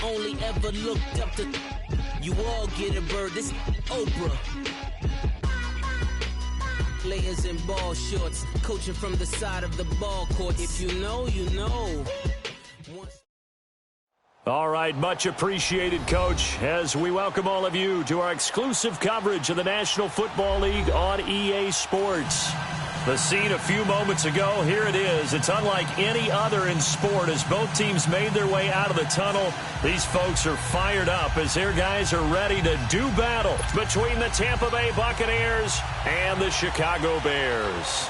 only ever looked up to. You all get a bird, this Oprah. Players in ball shorts, coaching from the side of the ball court. If you know, you know. All right, much appreciated, Coach, as we welcome all of you to our exclusive coverage of the National Football League on EA Sports. The scene a few moments ago, here it is. It's unlike any other in sport as both teams made their way out of the tunnel. These folks are fired up as their guys are ready to do battle between the Tampa Bay Buccaneers and the Chicago Bears.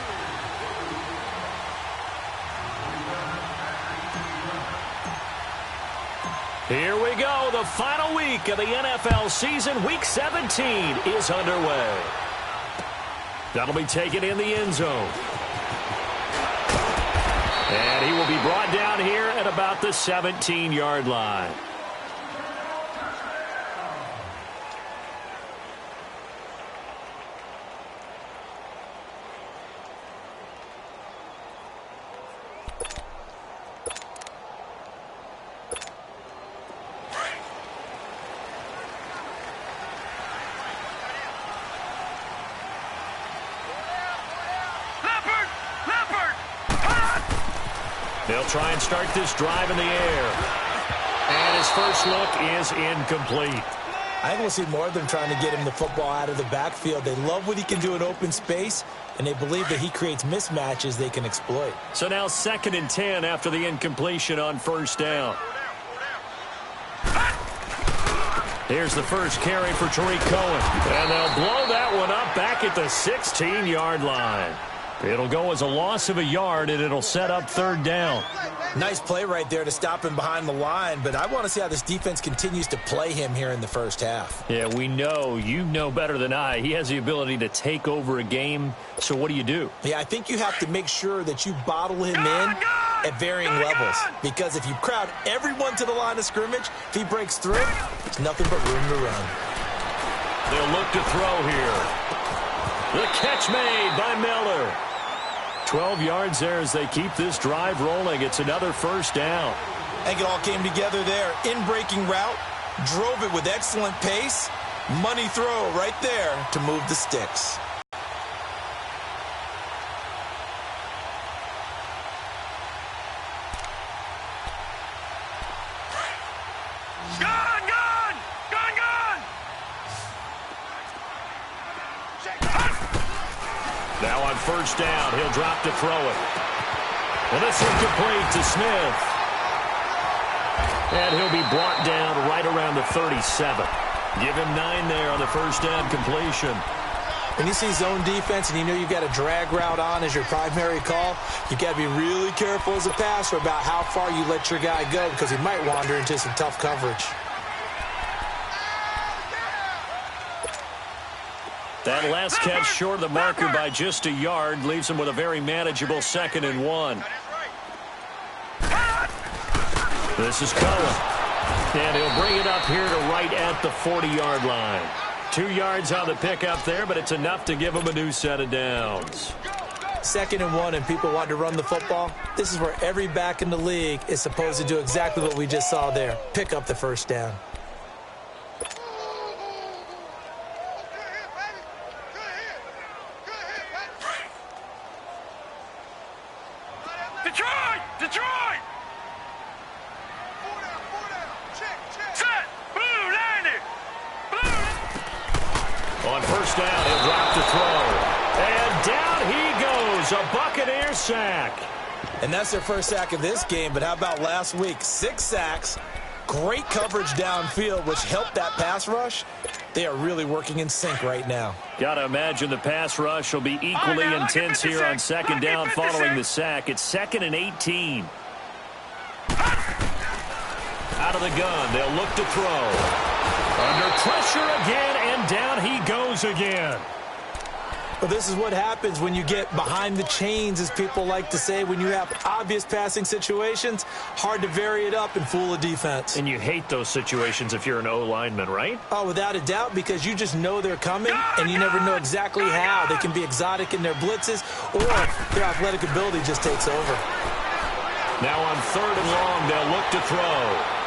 Here we go. The final week of the NFL season. Week 17 is underway. That'll be taken in the end zone. And he will be brought down here at about the 17-yard line. They'll try and start this drive in the air. And his first look is incomplete. I think we'll see more of them trying to get him the football out of the backfield. They love what he can do in open space, and they believe that he creates mismatches they can exploit. So now 2nd and 10 after the incompletion on first down. Here's the first carry for Tariq Cohen. And they'll blow that one up back at the 16-yard line. It'll go as a loss of a yard, and it'll set up 3rd down. Nice play right there to stop him behind the line, but I want to see how this defense continues to play him here in the first half. Yeah, we know. You know better than I. He has the ability to take over a game, so what do you do? Yeah, I think you have to make sure that you bottle him in at varying levels, because if you crowd everyone to the line of scrimmage, if he breaks through, there's nothing but room to run. They'll look to throw here. The catch made by Miller. 12 yards there as they keep this drive rolling. It's another first down. I think it all came together there. In-breaking route, drove it with excellent pace. Money throw right there to move the sticks. Now on first down, he'll drop to throw it. And this is complete to Smith. And he'll be brought down right around the 37. Give him 9 there on the first down completion. When you see zone defense and you know you've got a drag route on as your primary call, you've got to be really careful as a passer about how far you let your guy go because he might wander into some tough coverage. That last catch short of the marker by just a yard leaves him with a very manageable 2nd and 1. This is Cohen. And he'll bring it up here to right at the 40-yard line. 2 yards on the pickup there, but it's enough to give him a new set of downs. 2nd and 1 and people want to run the football. This is where every back in the league is supposed to do exactly what we just saw there. Pick up the first down. On first down, he'll drop to throw. And down he goes, a Buccaneer sack. And that's their first sack of this game, but how about last week? 6 sacks, great coverage downfield, which helped that pass rush. They are really working in sync right now. Got to imagine the pass rush will be equally intense here on 2nd down following the sack. It's 2nd and 18. Out of the gun, they'll look to throw. Under pressure again, and down he goes again. Well, this is what happens when you get behind the chains, as people like to say. When you have obvious passing situations, hard to vary it up and fool a defense. And you hate those situations if you're an O-lineman, right? Oh, without a doubt, because you just know they're coming, and you never know exactly how. They can be exotic in their blitzes, or their athletic ability just takes over. Now on 3rd and long, they'll look to throw.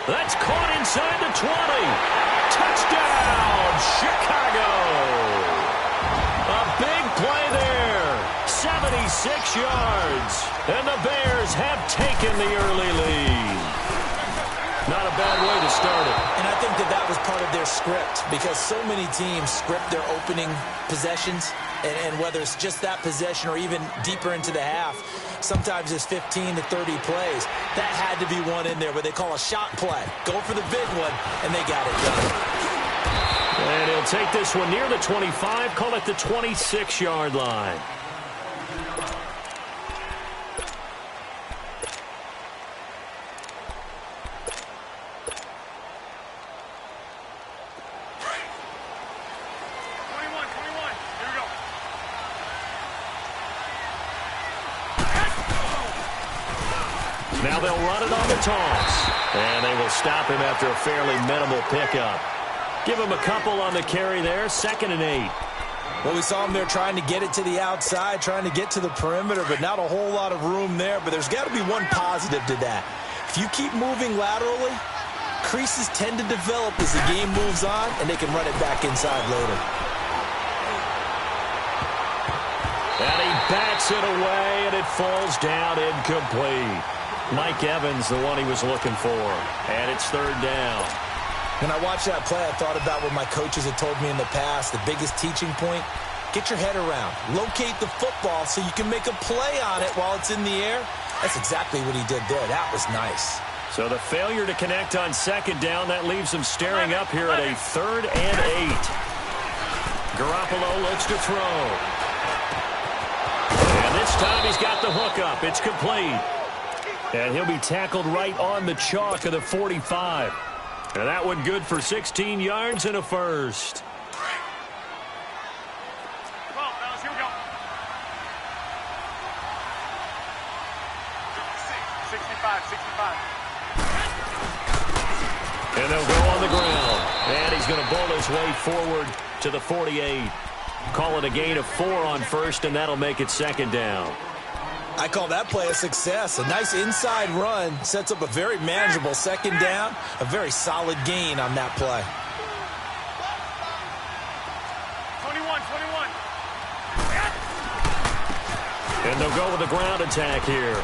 That's caught inside the 20. Touchdown, Chicago. A big play there. 76 yards. And the Bears have taken the early lead. Not a bad way to start it. And I think that was part of their script, because so many teams script their opening possessions, and whether it's just that possession or even deeper into the half, sometimes it's 15 to 30 plays. That had to be one in there where they call a shot play. Go for the big one, and they got it done. And he'll take this one near the 25, call it the 26-yard line. Now they'll run it on the toss. And they will stop him after a fairly minimal pickup. Give him a couple on the carry there, 2nd and 8. Well, we saw him there trying to get it to the outside, trying to get to the perimeter, but not a whole lot of room there. But there's got to be one positive to that. If you keep moving laterally, creases tend to develop as the game moves on, and they can run it back inside later. And he bats it away, and it falls down incomplete. Mike Evans, the one he was looking for. And it's 3rd down. When I watched that play, I thought about what my coaches had told me in the past. The biggest teaching point, get your head around. Locate the football so you can make a play on it while it's in the air. That's exactly what he did there. That was nice. So the failure to connect on 2nd down, that leaves him staring up here at a 3rd and 8. Garoppolo looks to throw. And this time he's got the hook up. It's complete. And he'll be tackled right on the chalk of the 45. And that one good for 16 yards and a first. And they'll go on the ground. And he's going to bowl his way forward to the 48. Call it a gain of 4 on 1st, and that'll make it 2nd down. I call that play a success. A nice inside run sets up a very manageable 2nd down. A very solid gain on that play. 21. And they'll go with the ground attack here.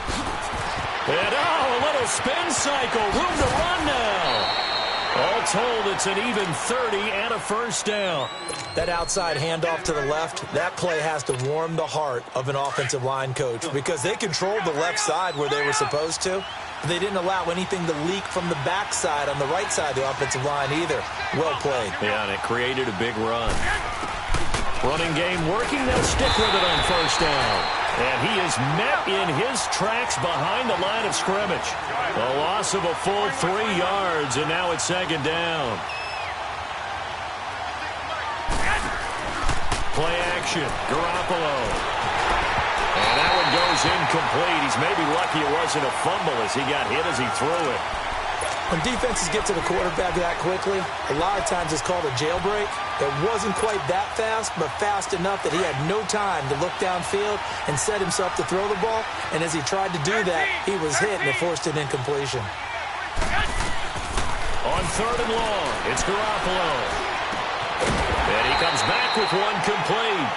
And, a little spin cycle. Room to run now. All told, it's an even 30 and a first down. That outside handoff to the left, that play has to warm the heart of an offensive line coach, because they controlled the left side where they were supposed to. They didn't allow anything to leak from the backside on the right side of the offensive line either. Well played. Yeah, and it created a big run. Running game working. They'll stick with it on 1st down. And he is met in his tracks behind the line of scrimmage. A loss of a full 3 yards, and now it's 2nd down. Play action, Garoppolo. And that one goes incomplete. He's maybe lucky it wasn't a fumble as he got hit as he threw it. When defenses get to the quarterback that quickly, a lot of times it's called a jailbreak. It wasn't quite that fast, but fast enough that he had no time to look downfield and set himself to throw the ball. And as he tried to do that, he was hit and it forced an incompletion. On 3rd and long, it's Garoppolo. And he comes back with one complete.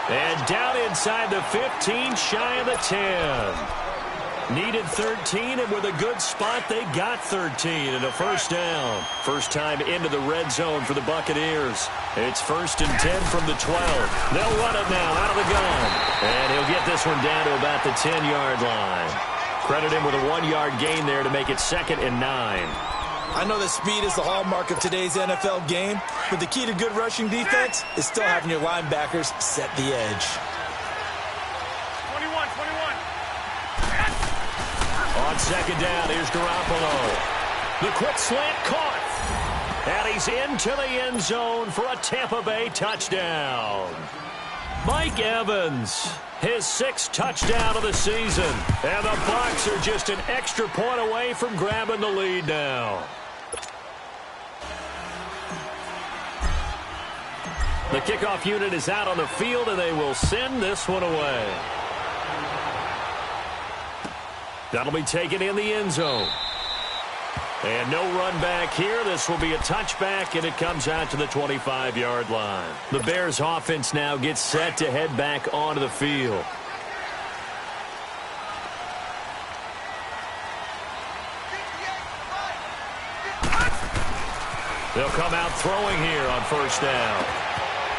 And down inside the 15, shy of the 10. Needed 13, and with a good spot, they got 13 and a first down. First time into the red zone for the Buccaneers. It's 1st and 10 from the 12. They'll run it now out of the gun. And he'll get this one down to about the 10-yard line. Credit him with a 1-yard gain there to make it 2nd and 9. I know that speed is the hallmark of today's NFL game, but the key to good rushing defense is still having your linebackers set the edge. 21. On 2nd down, here's Garoppolo. The quick slant caught. And he's into the end zone for a Tampa Bay touchdown. Mike Evans, his 6th touchdown of the season. And the Bucs are just an extra point away from grabbing the lead now. The kickoff unit is out on the field, and they will send this one away. That'll be taken in the end zone. And no run back here. This will be a touchback, and it comes out to the 25-yard line. The Bears offense now gets set to head back onto the field. They'll come out throwing here on first down.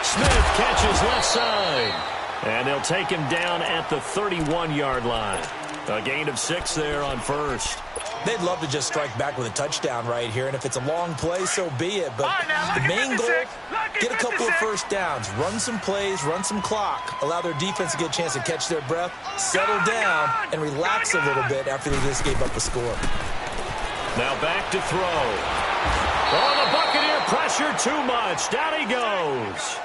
Smith catches left side. And they'll take him down at the 31-yard line. A gain of 6 there on first. They'd love to just strike back with a touchdown right here, and if it's a long play, so be it. But the main goal, get a couple of first downs, run some plays, run some clock, allow their defense to get a chance to catch their breath, settle down, and relax a little bit after they just gave up a score. Now back to throw. Oh, the Buccaneer pressure too much. Down he goes.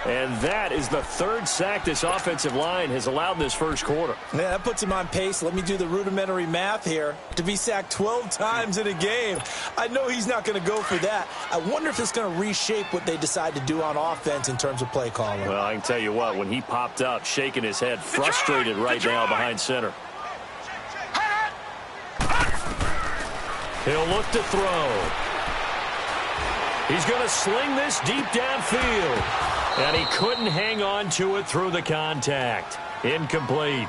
And that is the third sack this offensive line has allowed in this first quarter. Yeah, that puts him on pace. Let me do the rudimentary math here. To be sacked 12 times in a game, I know he's not going to go for that. I wonder if it's going to reshape what they decide to do on offense in terms of play calling. Well, I can tell you what, when he popped up, shaking his head, frustrated right now behind center. He'll look to throw. He's going to sling this deep downfield. And he couldn't hang on to it through the contact. Incomplete.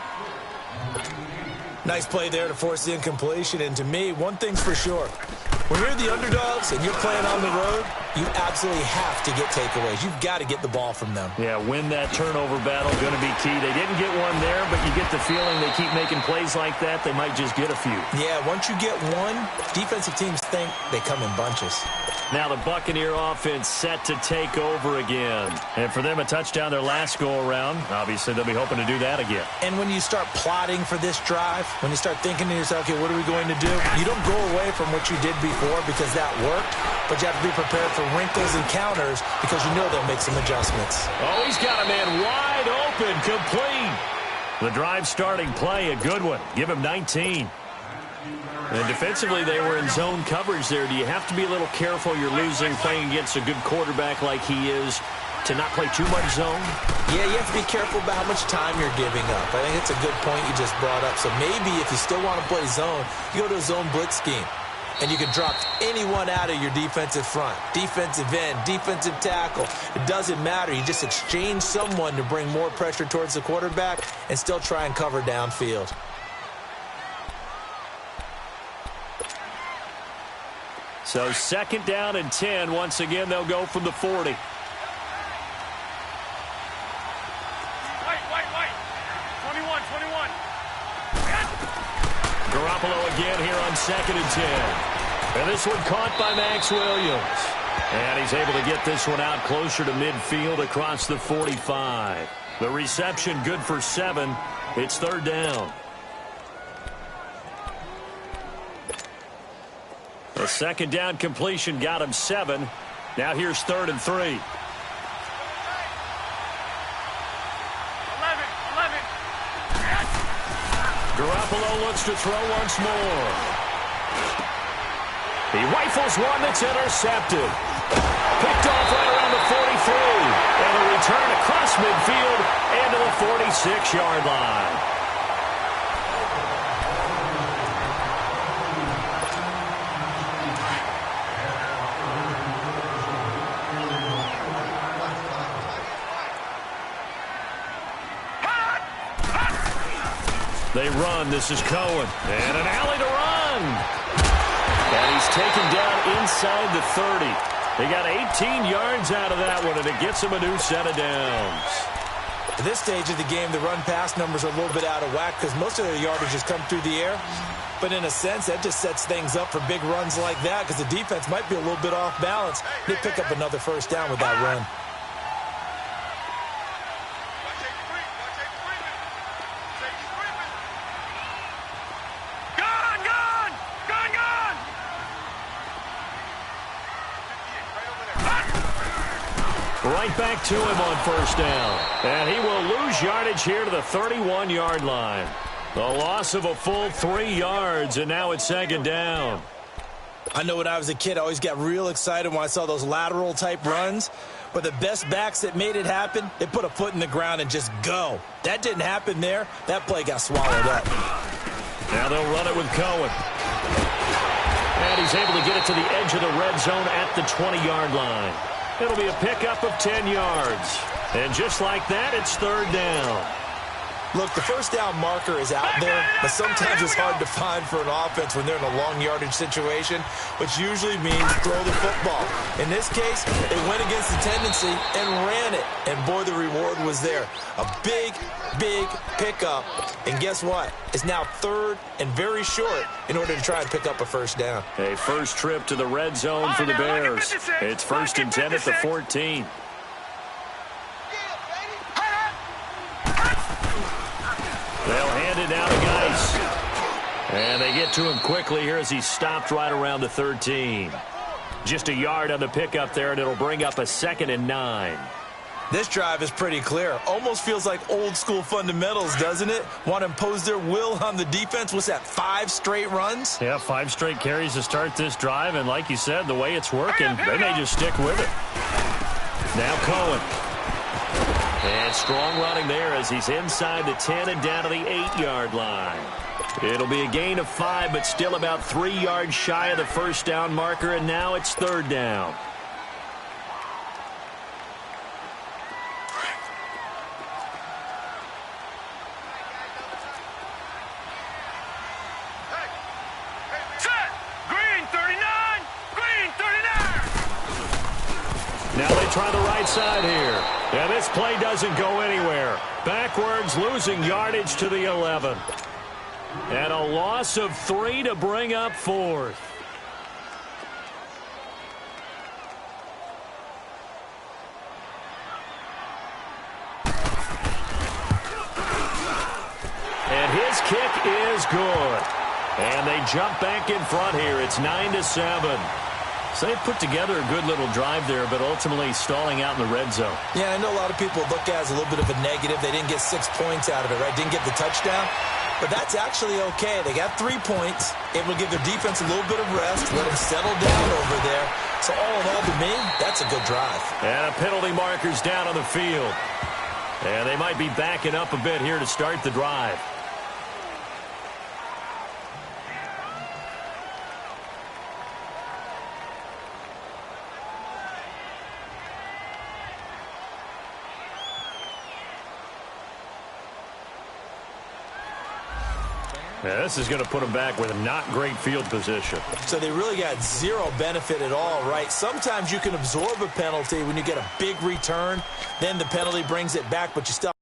Nice play there to force the incompletion. And to me, one thing's for sure. When you're the underdogs and you're playing on the road, you absolutely have to get takeaways. You've got to get the ball from them. Yeah, win that turnover battle, going to be key. They didn't get one there, but you get the feeling they keep making plays like that, they might just get a few. Yeah, once you get one, defensive teams think they come in bunches. Now the Buccaneer offense set to take over again. And for them, a touchdown their last go-around. Obviously, they'll be hoping to do that again. And when you start plotting for this drive, when you start thinking to yourself, okay, what are we going to do? You don't go away from what you did before because that worked, but you have to be prepared for wrinkles and counters because you know they'll make some adjustments. Oh, he's got a man wide open, complete. The drive starting play, a good one. Give him 19. And defensively, they were in zone coverage there. Do you have to be a little careful? You're losing, playing against a good quarterback like he is, to not play too much zone? Yeah, you have to be careful about how much time you're giving up. I think it's a good point you just brought up. So maybe if you still want to play zone, you go to a zone blitz scheme. And you can drop anyone out of your defensive front, defensive end, defensive tackle. It doesn't matter. You just exchange someone to bring more pressure towards the quarterback and still try and cover downfield. So second down and 10. Once again, they'll go from the 40. White. 21. Garoppolo again here on second and 10. And this one caught by Max Williams. And he's able to get this one out closer to midfield across the 45. The reception good for 7. It's third down. A second down completion got him 7. Now here's third and 3. 11. Garoppolo looks to throw once more. He rifles one that's intercepted. Picked off right around the 43. And a return across midfield and to the 46-yard line. They run. This is Cohen. And an alley to run. And he's taken down inside the 30. They got 18 yards out of that one, and it gets him a new set of downs. At this stage of the game, the run-pass numbers are a little bit out of whack because most of their yardage has come through the air. But in a sense, that just sets things up for big runs like that because the defense might be a little bit off balance. They pick up another first down with that run. Right back to him on first down. And he will lose yardage here to the 31-yard line. The loss of a full 3 yards, and now it's second down. I know when I was a kid, I always got real excited when I saw those lateral-type runs. But the best backs that made it happen, they put a foot in the ground and just go. That didn't happen there. That play got swallowed up. Now they'll run it with Cohen. And he's he's able to get it to the edge of the red zone at the 20-yard line. It'll be a pickup of 10 yards. And just like that, it's third down. Look, the first down marker is out there, but sometimes it's hard to find for an offense when they're in a long yardage situation, which usually means throw the football. In this case, they went against the tendency and ran it, and boy, the reward was there. A big, big pickup, and guess what? It's now third and very short in order to try and pick up a first down. A first trip to the red zone for the Bears. It's first and 10 at the 14. They'll hand it down to Geis. And they get to him quickly here as he's stopped right around the 13. Just a yard on the pickup there, and it'll bring up a 2nd and 9. This drive is pretty clear. Almost feels like old school fundamentals, doesn't it? Want to impose their will on the defense. What's that, 5 straight runs? Yeah, 5 straight carries to start this drive, and like you said, the way it's working, they may just stick with it. Now Cohen. And strong running there as he's inside the 10 and down to the 8-yard line. It'll be a gain of 5, but still about 3 yards shy of the first down marker, and now it's third down. Now they try the right side here. And this play doesn't go anywhere. Backwards, losing yardage to the 11. And a loss of 3 to bring up 4th. And his kick is good. And they jump back in front here. It's 9-7. So they put together a good little drive there, but ultimately stalling out in the red zone. Yeah, I know a lot of people look at it as a little bit of a negative. They didn't get 6 points out of it, right? Didn't get the touchdown. But that's actually okay. They got 3 points, able to give their defense a little bit of rest, let them settle down over there. So all in all, to me, that's a good drive. And a penalty marker's down on the field. And they might be backing up a bit here to start the drive. Yeah, this is going to put them back with not great field position. So they really got 0 benefit at all, right? Sometimes you can absorb a penalty when you get a big return. Then the penalty brings it back, but you still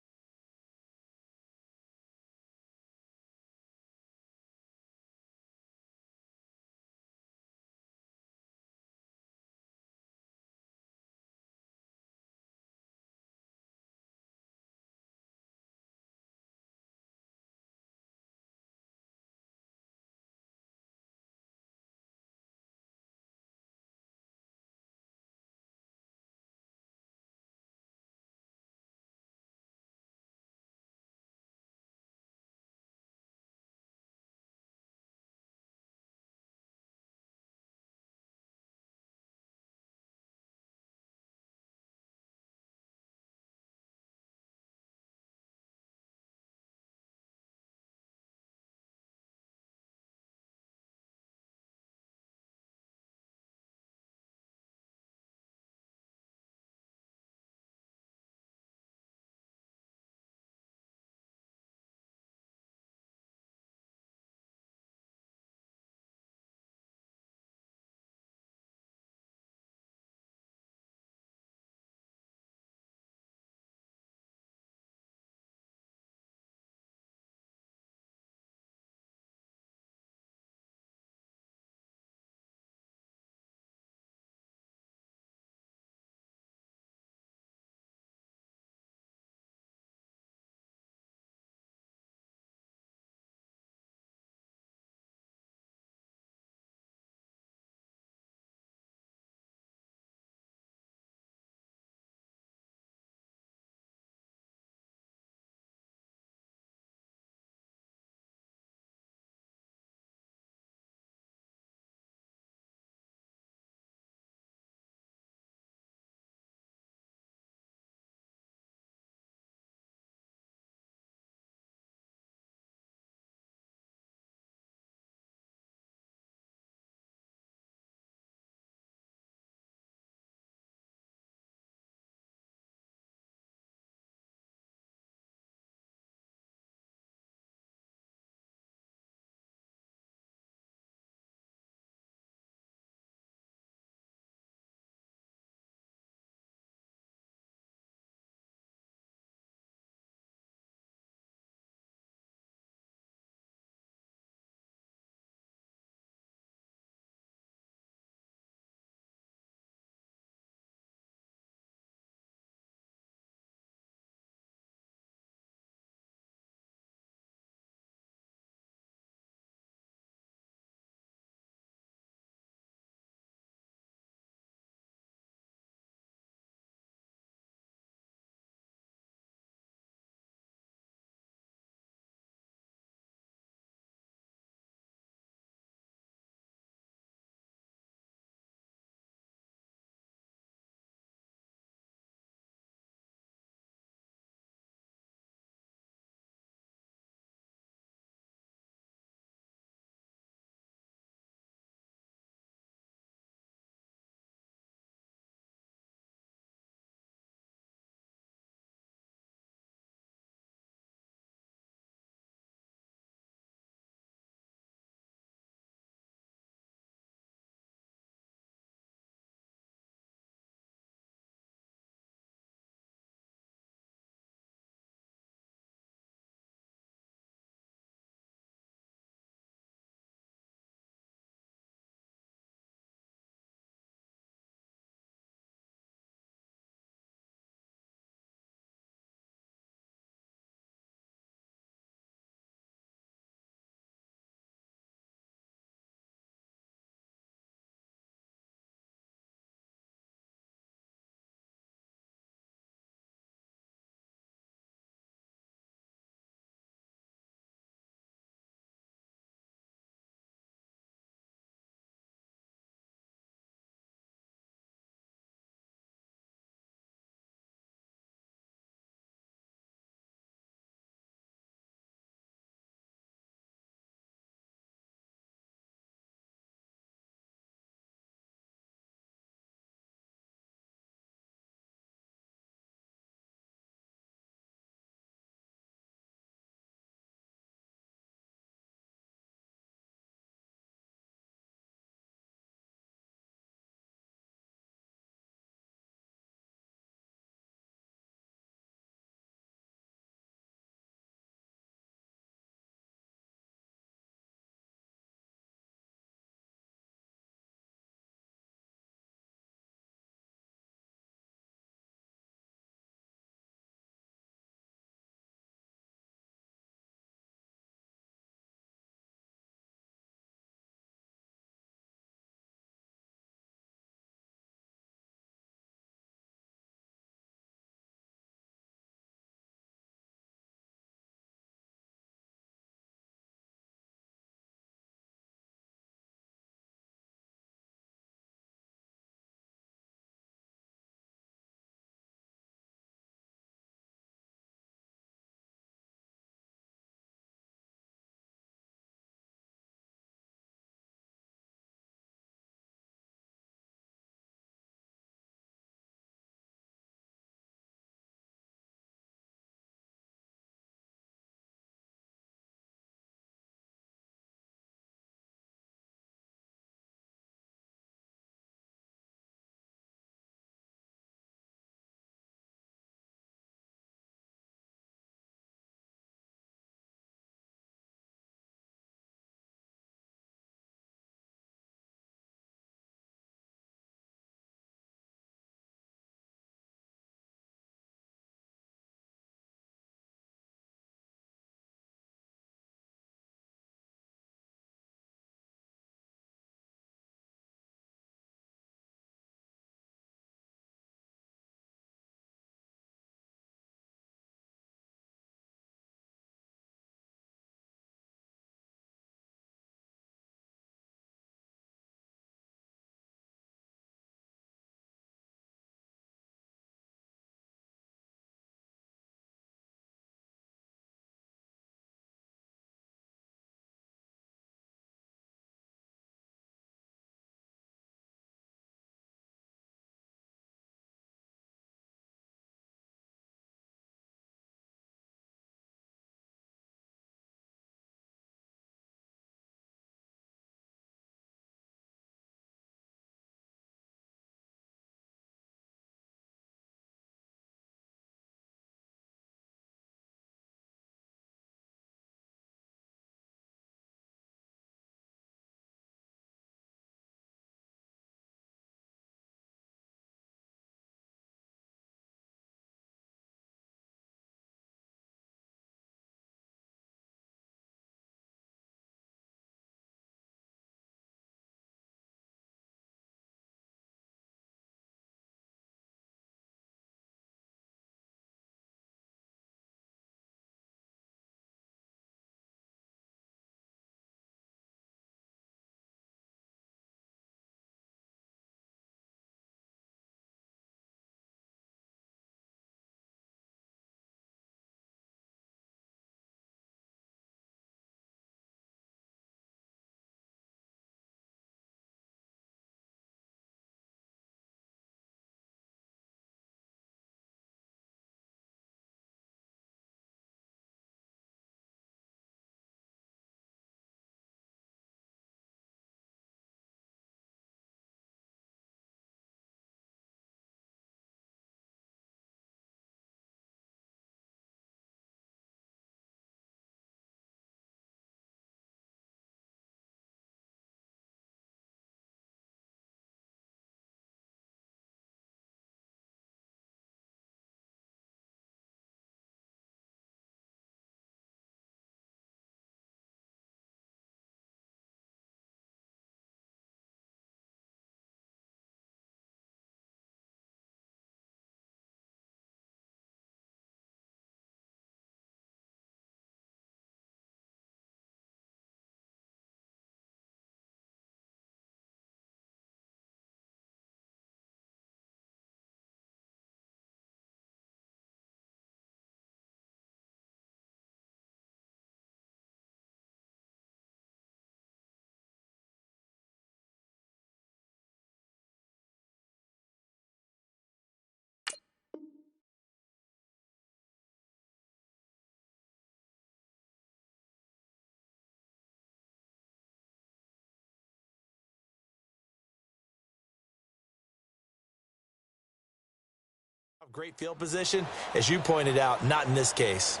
Great field position, as you pointed out, not in this case.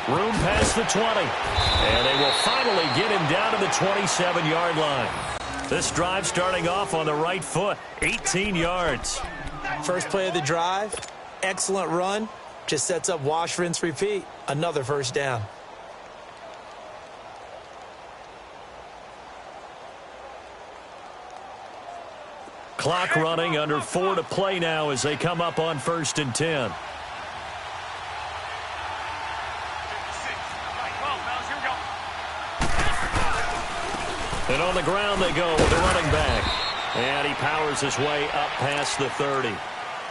Room past the 20. And they will finally get him down to the 27-yard line. This drive starting off on the right foot. 18 yards. First play of the drive. Excellent run. Just sets up wash, rinse, repeat. Another first down. Clock running, under 4 to play now as they come up on 1st and 10. And on the ground they go with the running back. And he powers his way up past the 30.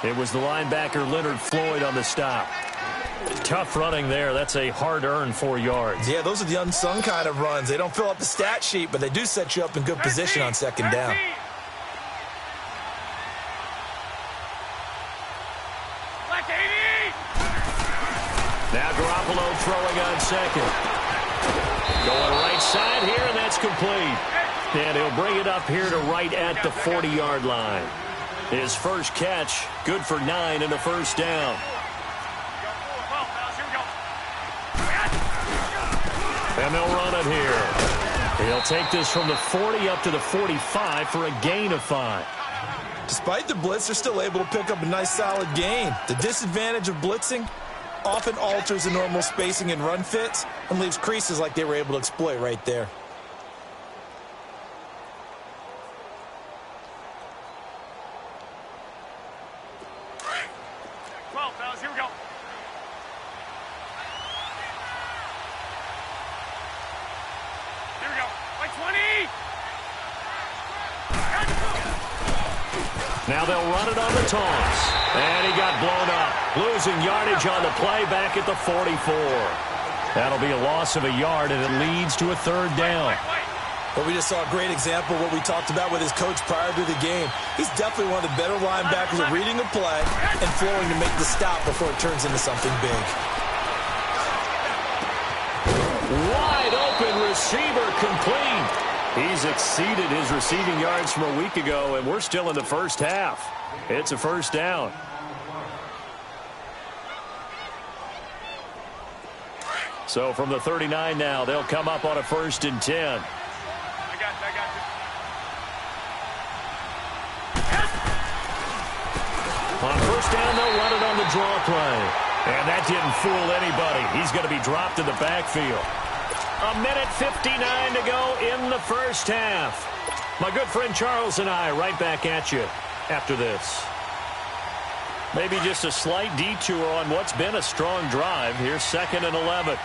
It was the linebacker Leonard Floyd on the stop. Tough running there. That's a hard-earned 4 yards. Yeah, those are the unsung kind of runs. They don't fill up the stat sheet, but they do set you up in good position on second down. Now Garoppolo throwing on second. Going right side here, and that's complete. And he'll bring it up here to right at the 40-yard line. His first catch, good for 9 and a first down. And they'll run it here. He'll take this from the 40 up to the 45 for a gain of 5. Despite the blitz, they're still able to pick up a nice solid gain. The disadvantage of blitzing often alters the normal spacing and run fits and leaves creases like they were able to exploit right there. Here we go. Here we go. Like 20. Now they'll run it on the toss. And he got blown up. Losing yardage on the play back at the 44. That'll be a loss of a yard, and it leads to a third down. But we just saw a great example of what we talked about with his coach prior to the game. He's definitely one of the better linebackers at reading a play and flowing to make the stop before it turns into something big. Wide open receiver complete. He's exceeded his receiving yards from a week ago, and we're still in the first half. It's a first down. So from the 39 now, they'll come up on a 1st and 10. I got you. On first down, they'll run it on the draw play. And that didn't fool anybody. He's going to be dropped in the backfield. A minute 59 to go in the first half. My good friend Charles and I right back at you after this. Maybe just a slight detour on what's been a strong drive. Here's 2nd and 11.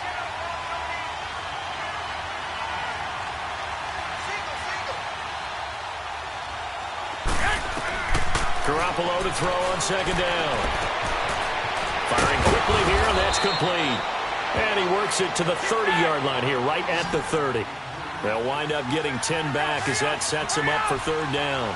Garoppolo to throw on 2nd down. Firing quickly here, and that's complete. And he works it to the 30-yard line here, right at the 30. They'll wind up getting 10 back as that sets him up for 3rd down.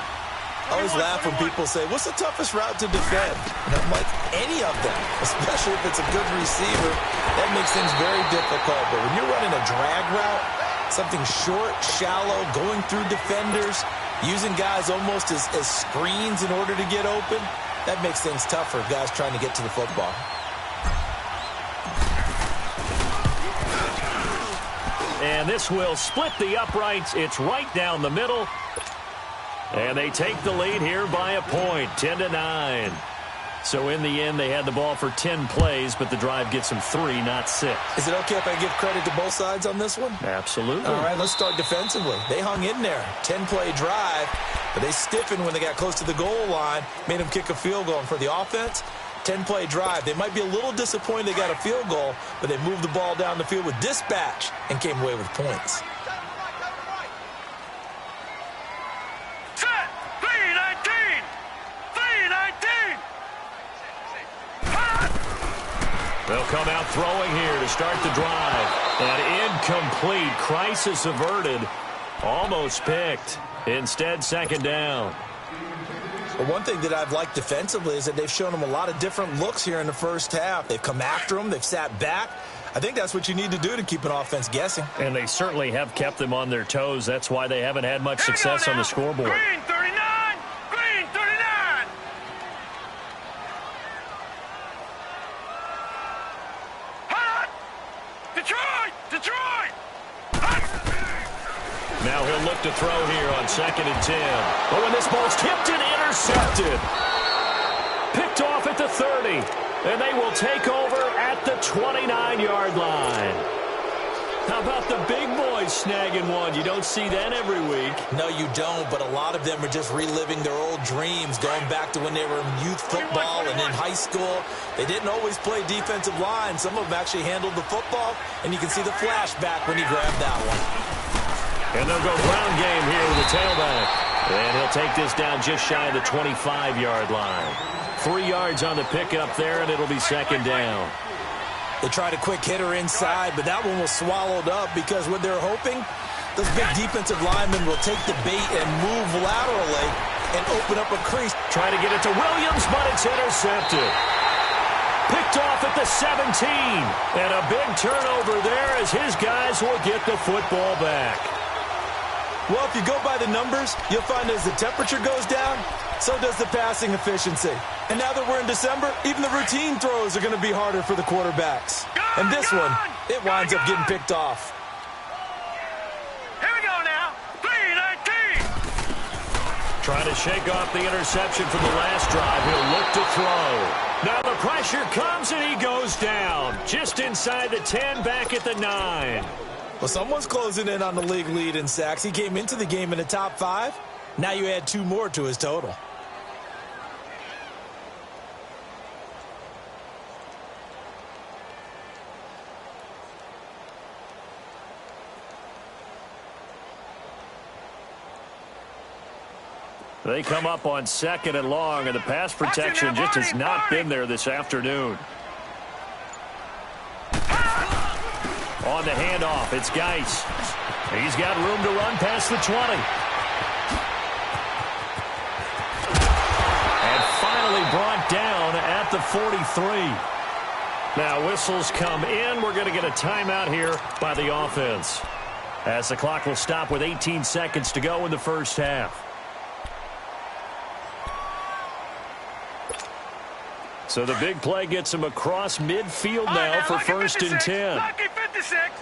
I always laugh when people say, what's the toughest route to defend? And I'm like, any of them, especially if it's a good receiver. That makes things very difficult. But when you're running a drag route, something short, shallow, going through defenders, using guys almost as screens in order to get open, that makes things tougher, guys trying to get to the football. And this will split the uprights. It's right down the middle. And they take the lead here by a point, 10-9. So in the end, they had the ball for 10 plays, but the drive gets them 3, not 6. Is it okay if I give credit to both sides on this one? Absolutely. All right, let's start defensively. They hung in there. 10-play drive, but they stiffened when they got close to the goal line, made them kick a field goal. And for the offense, 10-play drive. They might be a little disappointed they got a field goal, but they moved the ball down the field with dispatch and came away with points. They'll come out throwing here to start the drive. And incomplete. Crisis averted. Almost picked. Instead, second down. Well, one thing that I've liked defensively is that they've shown them a lot of different looks here in the first half. They've come after them. They've sat back. I think that's what you need to do to keep an offense guessing. And they certainly have kept them on their toes. That's why they haven't had much success on the scoreboard. Green 39! Green 39! Hot! Detroit! Detroit! Now he'll look to throw here on 2nd and 10. But when this ball's tipped and intercepted. Picked off at the 30. And they will take over at the 29-yard line. How about the big boys snagging one? You don't see that every week. No, you don't, but a lot of them are just reliving their old dreams, going back to when they were in youth football and in high school. They didn't always play defensive line. Some of them actually handled the football, and you can see the flashback when he grabbed that one. And they'll go ground game here with the tailback. And he'll take this down just shy of the 25-yard line. 3 yards on the pickup there, and it'll be second down. They tried a quick hitter inside, but that one was swallowed up because what they're hoping, those big defensive linemen will take the bait and move laterally and open up a crease. Try to get it to Williams, but it's intercepted. Picked off at the 17. And a big turnover there as his guys will get the football back. Well, if you go by the numbers, you'll find as the temperature goes down, so does the passing efficiency. And now that we're in December, even the routine throws are going to be harder for the quarterbacks. And this one, it winds up getting picked off. Here we go now. 3-19. Trying to shake off the interception from the last drive. He'll look to throw. Now the pressure comes and he goes down. Just inside the 10, back at the 9. Well, someone's closing in on the league lead in sacks. He came into the game in the top 5. Now you add 2 more to his total. They come up on 2nd and long, and the pass protection just has not been there this afternoon. On the handoff, it's Geis. He's got room to run past the 20. And finally brought down at the 43. Now whistles come in. We're going to get a timeout here by the offense, as the clock will stop with 18 seconds to go in the first half. So the big play gets him across midfield now for 1st and 10. Lucky 56.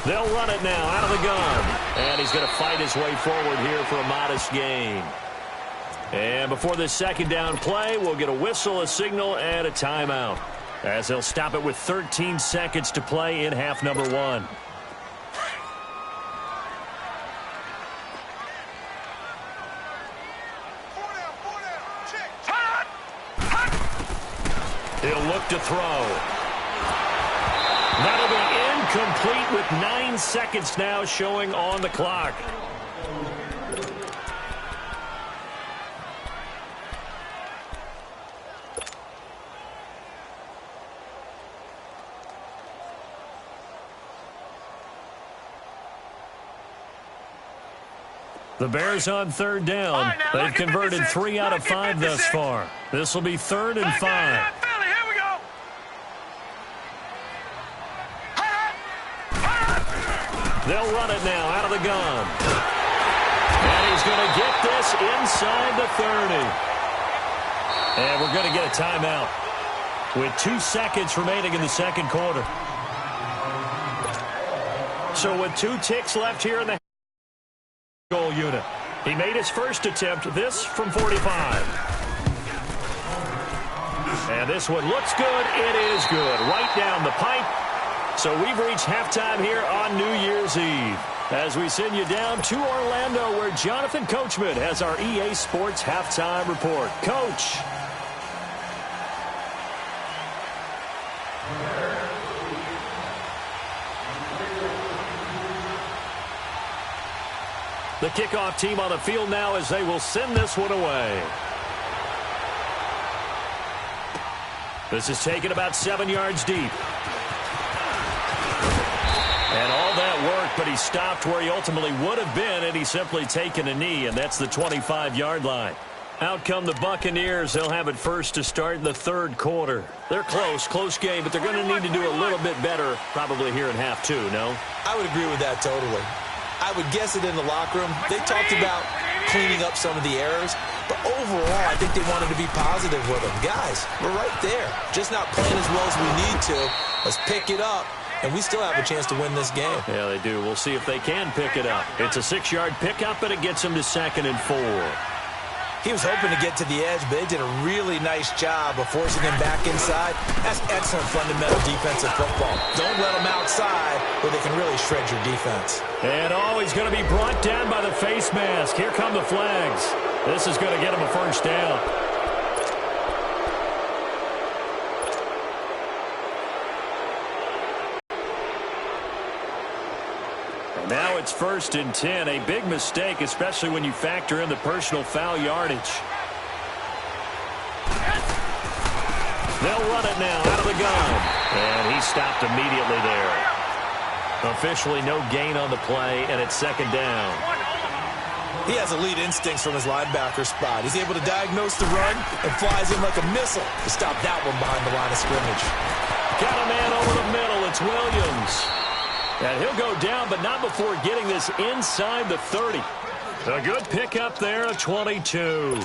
They'll run it now out of the gun. And he's going to fight his way forward here for a modest gain. And before this second down play, we'll get a whistle, a signal, and a timeout, as they'll stop it with 13 seconds to play in half number 1. He'll look to throw. That'll be incomplete with 9 seconds now showing on the clock. The Bears on 3rd down. They've converted 3 out of 5 thus far. This will be 3rd and 5. They'll run it now out of the gun. And he's going to get this inside the 30. And we're going to get a timeout with 2 seconds remaining in the second quarter. So with 2 ticks left here in the goal unit, he made his first attempt, this from 45. And this one looks good. It is good. Right down the pipe. So we've reached halftime here on New Year's Eve, as we send you down to Orlando, where Jonathan Coachman has our EA Sports halftime report. Coach. The kickoff team on the field now, as they will send this one away. This is taken about 7 yards deep. And all that work, but he stopped where he ultimately would have been, and he's simply taken a knee, and that's the 25-yard line. Out come the Buccaneers. They'll have it first to start in the third quarter. They're close game, but they're going to need to do a little bit better probably here in half two, no? I would agree with that totally. I would guess it in the locker room. They talked about cleaning up some of the errors, but overall, I think they wanted to be positive with them. Guys, we're right there. Just not playing as well as we need to. Let's pick it up, and we still have a chance to win this game. Yeah, they do. We'll see if they can pick it up. It's a 6-yard pickup, and it gets them to 2nd and 4. He was hoping to get to the edge, but they did a really nice job of forcing him back inside. That's excellent fundamental defensive football. Don't let them outside where they can really shred your defense. And he's going to be brought down by the face mask. Here come the flags. This is going to get him a first down. Now it's 1st and 10. A big mistake, especially when you factor in the personal foul yardage. They'll run it now out of the gun. And he stopped immediately there. Officially no gain on the play, and it's 2nd down. He has elite instincts from his linebacker spot. He's able to diagnose the run and flies in like a missile to stop that one behind the line of scrimmage. Got a man over the middle. It's Williams. And he'll go down, but not before getting this inside the 30. A good pickup there, a 22.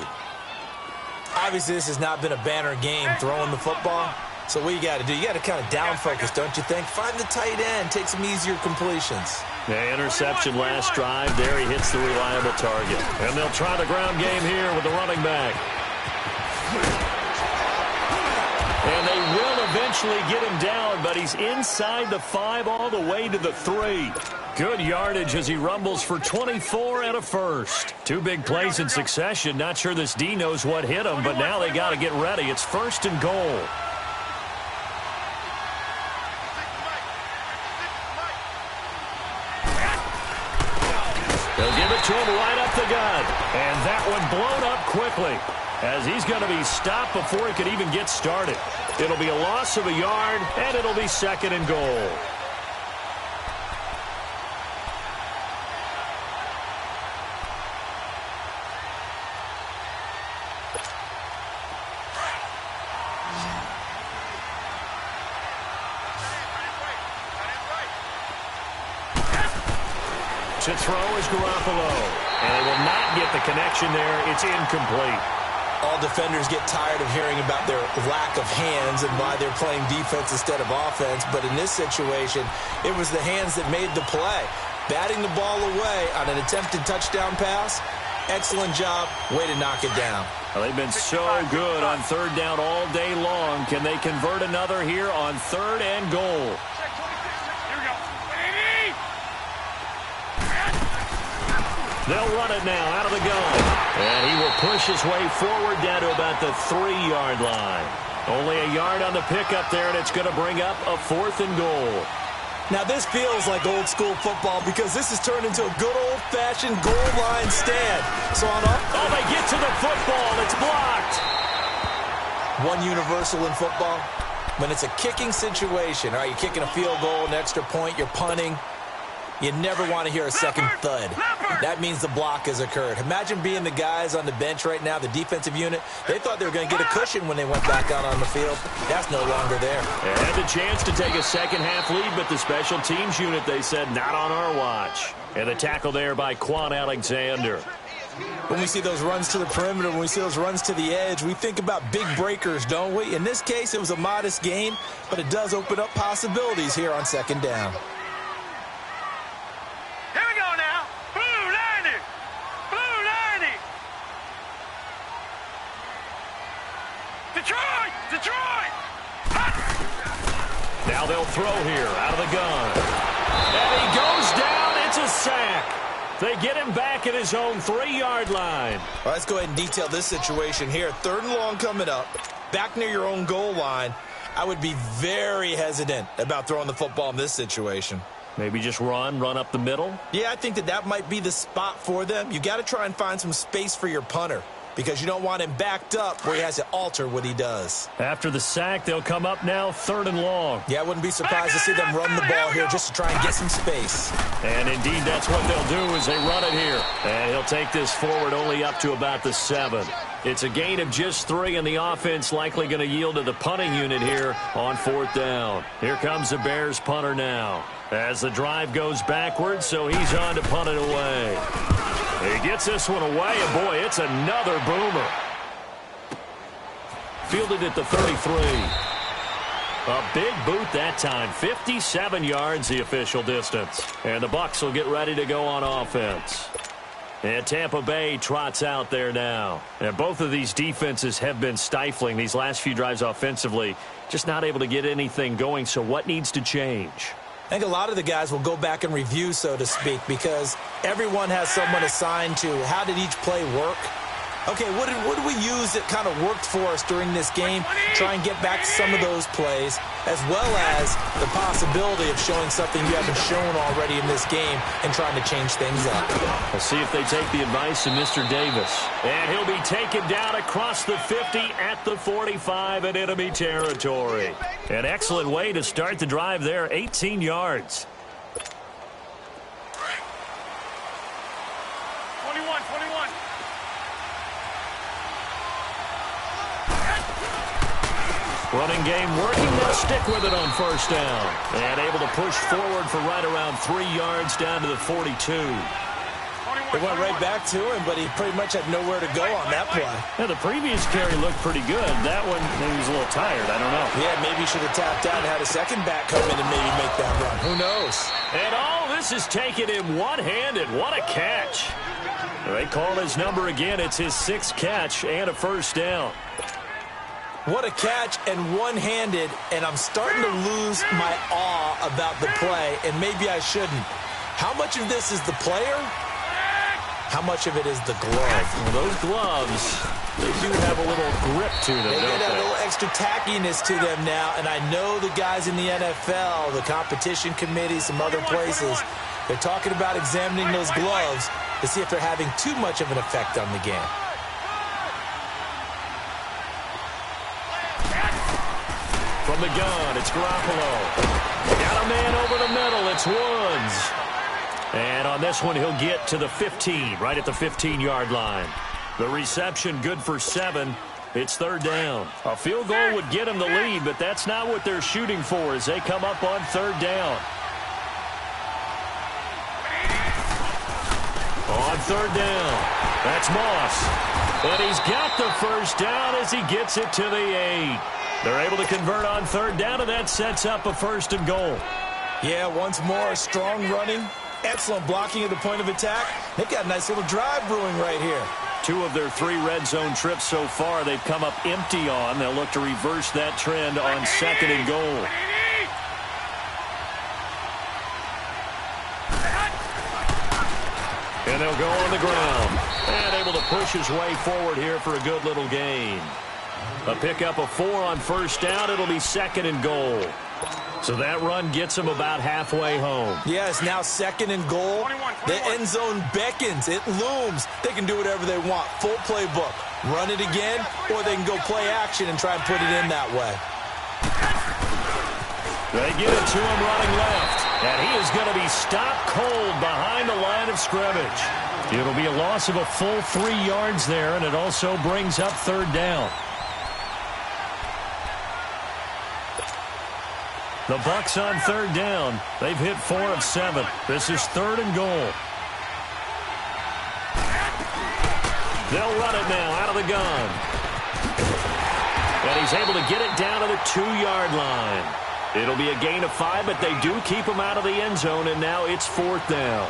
Obviously, this has not been a banner game throwing the football. So what you got to do, you got to kind of down focus, don't you think? Find the tight end, take some easier completions. The interception last drive. There he hits the reliable target. And they'll try the ground game here with the running back. And they will eventually get him down, but he's inside the 5 all the way to the 3. Good yardage as he rumbles for 24 and a first. 2 big plays in succession. Not sure this D knows what hit him, but now they got to get ready. It's 1st and goal. They'll give it to him right up the gut. And that one blown up quickly, as he's going to be stopped before he could even get started. It'll be a loss of a yard, and it'll be 2nd and goal. To throw is Garoppolo. And they will not get the connection there. It's incomplete. All defenders get tired of hearing about their lack of hands and why they're playing defense instead of offense. But in this situation, it was the hands that made the play. Batting the ball away on an attempted touchdown pass. Excellent job. Way to knock it down. Well, they've been so good on 3rd down all day long. Can they convert another here on 3rd and goal? They'll run it now out of the gun. And he will push his way forward down to about the 3-yard line. Only a yard on the pickup there, and it's going to bring up a 4th and goal. Now this feels like old school football because this has turned into a good old-fashioned goal line stand. So on they get to the football. It's blocked. One universal in football, when it's a kicking situation, all right, you're kicking a field goal, an extra point, you're punting, you never want to hear a second thud. That means the block has occurred. Imagine being the guys on the bench right now, the defensive unit. They thought they were going to get a cushion when they went back out on the field. That's no longer there. They had the chance to take a second-half lead, but the special teams unit, they said, not on our watch. And the tackle there by Quan Alexander. When we see those runs to the perimeter, when we see those runs to the edge, we think about big breakers, don't we? In this case, it was a modest gain, but it does open up possibilities here on 2nd down. Detroit! Now they'll throw here out of the gun. And he goes down. It's a sack. They get him back at his own 3-yard line. Well, let's go ahead and detail this situation here. 3rd and long coming up. Back near your own goal line. I would be very hesitant about throwing the football in this situation. Maybe just run up the middle? Yeah, I think that might be the spot for them. You got to try and find some space for your punter. because you don't want him backed up where he has to alter what he does. After the sack, they'll come up now 3rd and long. Yeah, I wouldn't be surprised to see them run the ball here just to try and get some space. And indeed, that's what they'll do as they run it here. And he'll take this forward only up to about the 7. It's a gain of just 3, and the offense likely going to yield to the punting unit here on 4th down. Here comes the Bears punter now as the drive goes backwards, so he's on to punt it away. He gets this one away, and boy, it's another boomer. Fielded at the 33. A big boot that time. 57 yards the official distance. And the Bucs will get ready to go on offense. And Tampa Bay trots out there now. And both of these defenses have been stifling these last few drives offensively. Just not able to get anything going, so what needs to change? I think a lot of the guys will go back and review, so to speak, because everyone has someone assigned to how did each play work. Okay, what did we use that kind of worked for us during this game? Try and get back some of those plays, as well as the possibility of showing something you haven't shown already in this game and trying to change things up. We'll see if they take the advice of Mr. Davis. And he'll be taken down across the 50 at the 45 in enemy territory. An excellent way to start the drive there, 18 yards. 21. Running game working. They'll stick with it on 1st down. And able to push forward for right around 3 yards down to the 42. They went right back to him, but he pretty much had nowhere to go on that play. Yeah, the previous carry looked pretty good. That one, maybe he was a little tired. I don't know. Yeah, maybe he should have tapped out and had a second back come in and maybe make that run. Who knows? And all this is taken him one-handed. What a catch. They call his number again. It's his 6th catch and a 1st down. What a catch and one-handed, and I'm starting to lose my awe about the play, and maybe I shouldn't. How much of this is the player? How much of it is the glove? Well, those gloves, they do have a little grip to them, They don't get a they? little extra tackiness to them now, and I know the guys in the NFL, the competition committee, some other places, they're talking about examining those gloves to see if they're having too much of an effect on the game. From the gun, it's Garoppolo. Got a man over the middle. It's Woods. And on this one, he'll get to the 15, right at the 15-yard line. The reception good for 7. It's 3rd down. A field goal would get them the lead, but that's not what they're shooting for as they come up on 3rd down. On 3rd down, that's Moss. And he's got the 1st down as he gets it to the 8. They're able to convert on 3rd down, and that sets up a 1st and goal. Yeah, once more, strong running, excellent blocking at the point of attack. They've got a nice little drive brewing right here. 2 of their 3 red zone trips so far they've come up empty on. They'll look to reverse that trend on 2nd and goal. And they'll go on the ground. And able to push his way forward here for a good little gain. A pickup of 4 on 1st down. It'll be 2nd and goal. So that run gets them about halfway home. Yeah, it's now 2nd and goal. The end zone beckons. It looms. They can do whatever they want. Full playbook. Run it again, or they can go play action and try and put it in that way. They get it to him running left. And he is going to be stopped cold behind the line of scrimmage. It'll be a loss of a full 3 yards there, and it also brings up 3rd down. The Bucs on 3rd down. They've hit 4 of 7. This is 3rd and goal. They'll run it now out of the gun. And he's able to get it down to the 2-yard line. It'll be a gain of 5, but they do keep him out of the end zone, and now it's 4th down.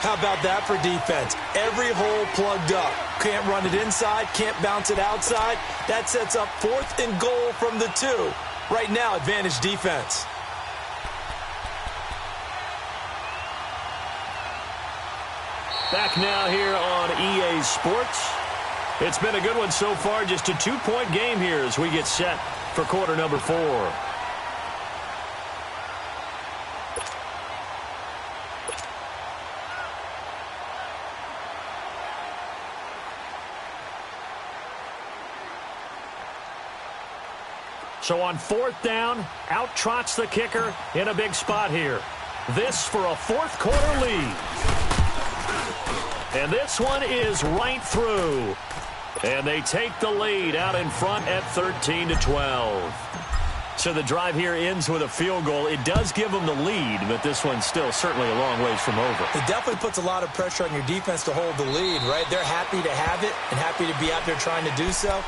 How about that for defense? Every hole plugged up. Can't run it inside, can't bounce it outside. That sets up 4th and goal from the 2. Right now, advantage defense. Back now here on EA Sports. It's been a good one so far. Just a 2-point game here as we get set for quarter number 4. So on 4th down, out trots the kicker in a big spot here. This for a fourth quarter lead. And this one is right through. And they take the lead out in front at 13-12. So the drive here ends with a field goal. It does give them the lead, but this one's still certainly a long ways from over. It definitely puts a lot of pressure on your defense to hold the lead, right? They're happy to have it and happy to be out there trying to do so.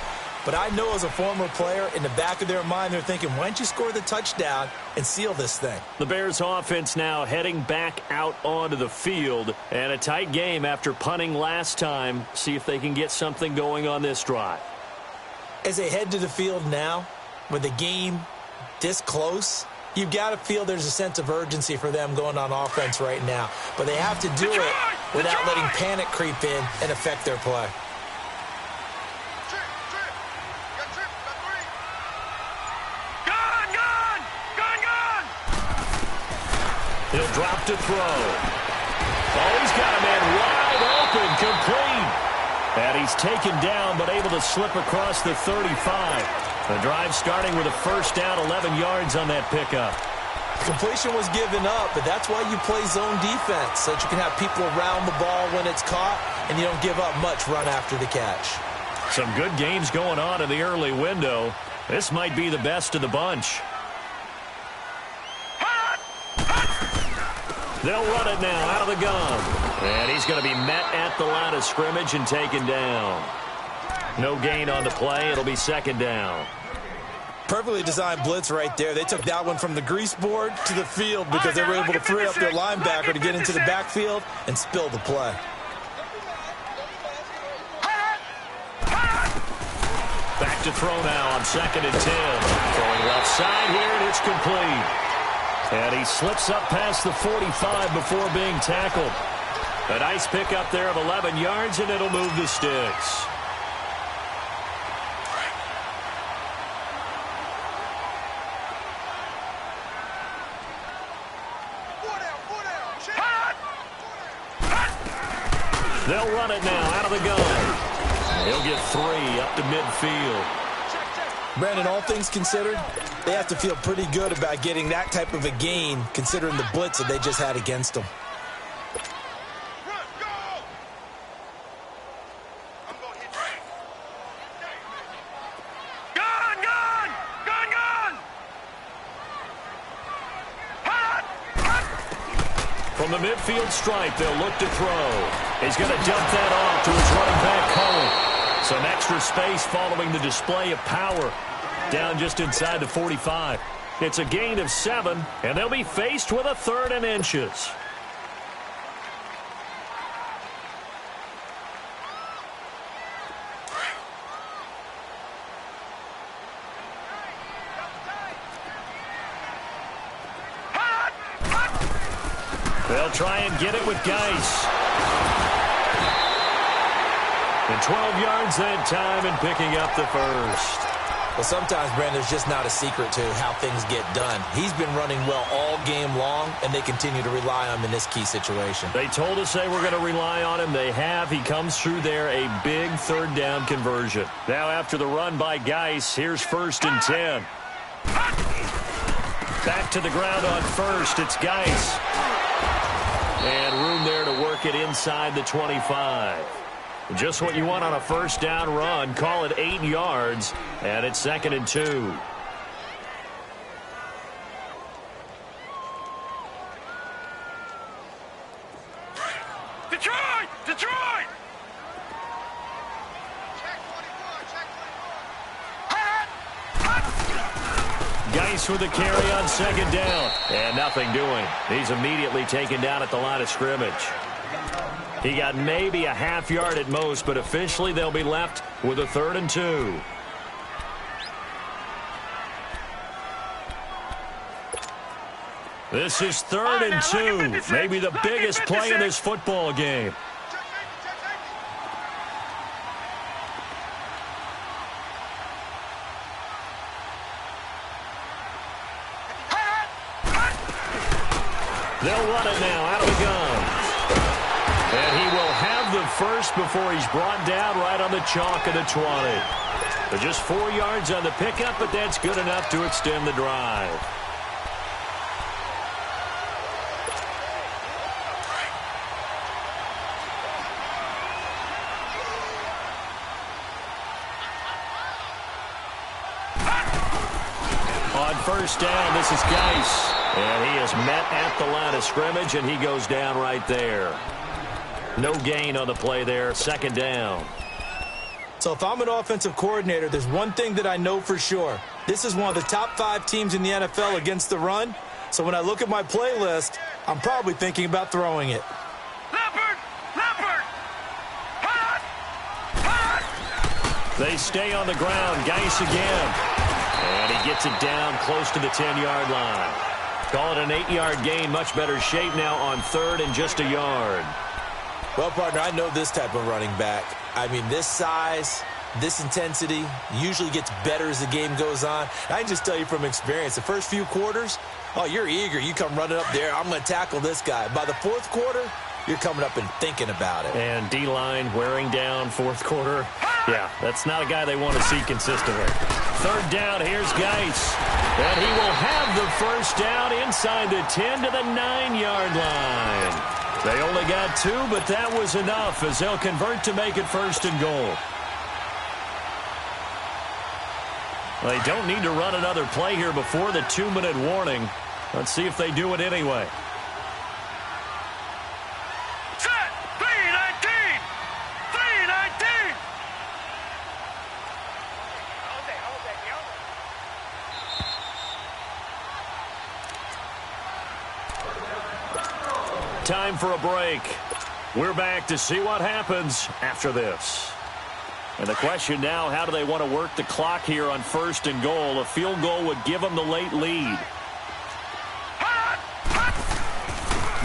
But I know as a former player, in the back of their mind, they're thinking, why don't you score the touchdown and seal this thing? The Bears offense now heading back out onto the field. And a tight game after punting last time. See if they can get something going on this drive. As they head to the field now, with the game this close, you've got to feel there's a sense of urgency for them going on offense right now. But they have to do it without letting panic creep in and affect their play. He'll drop to throw. Oh, he's got a man wide open, complete. And he's taken down, but able to slip across the 35. The drive starting with a first down, 11 yards on that pickup. Completion was given up, but that's why you play zone defense, so that you can have people around the ball when it's caught, and you don't give up much run after the catch. Some good games going on in the early window. This might be the best of the bunch. They'll run it now out of the gun. And he's going to be met at the line of scrimmage and taken down. No gain on the play. It'll be second down. Perfectly designed blitz right there. They took that one from the grease board to the field because they were able to free up their linebacker to get into the backfield and spill the play. Back to throw now on 2nd and 10. Throwing left side here, and it's complete. And he slips up past the 45 before being tackled. A nice pickup there of 11 yards, and it'll move the sticks. They'll run it now out of the gun. He'll get 3 up to midfield. Brandon, all things considered, they have to feel pretty good about getting that type of a gain considering the blitz that they just had against them. From the midfield stripe, they'll look to throw. He's going to dump that off to his running back, Cohen. Some extra space following the display of power. Down just inside the 45. It's a gain of 7, and they'll be faced with a 3rd and inches. They'll try and get it with Geis. And 12 yards that time and picking up the first. Well, sometimes, Brandon, there's just not a secret to how things get done. He's been running well all game long, and they continue to rely on him in this key situation. They told us they were going to rely on him. They have. He comes through there, a big 3rd down conversion. Now after the run by Geis, here's 1st and 10. Back to the ground on 1st. It's Geis. And room there to work it inside the 25. Just what you want on a 1st down run. Call it 8 yards, and it's 2nd and 2. Detroit! Detroit! Geis with the carry on 2nd down. And nothing doing. He's immediately taken down at the line of scrimmage. He got maybe a half yard at most, but officially they'll be left with a 3rd and 2. This is 3rd and 2. Maybe the biggest play in this football game. They'll run it now out of the gun. And he will have the first before he's brought down right on the chalk of the 20. But just 4 yards on the pickup, but that's good enough to extend the drive. On first down, this is Geis. And he is met at the line of scrimmage, and he goes down right there. No gain on the play there. Second down. So if I'm an offensive coordinator, there's one thing that I know for sure. This is one of the top 5 teams in the NFL against the run. So when I look at my playlist, I'm probably thinking about throwing it. Leopard! Leopard! Hot! Hot! They stay on the ground. Geis again. And he gets it down close to the 10-yard line. Call it an 8-yard gain. Much better shape now on third and just a yard. Well, partner, I know this type of running back. I mean, this size, this intensity usually gets better as the game goes on. I can just tell you from experience, the first few quarters, oh, you're eager. You come running up there. I'm going to tackle this guy. By the fourth quarter, you're coming up and thinking about it. And D-line wearing down fourth quarter. Yeah, that's not a guy they want to see consistently. Third down, here's Geis. And he will have the first down inside the 10 to the 9-yard line. They only got 2, but that was enough as they'll convert to make it first and goal. They don't need to run another play here before the 2-minute warning. Let's see if they do it anyway. Set! 319! 319! Time for a break. We're back to see what happens after this. And the question now, how do they want to work the clock here on first and goal? A field goal would give them the late lead.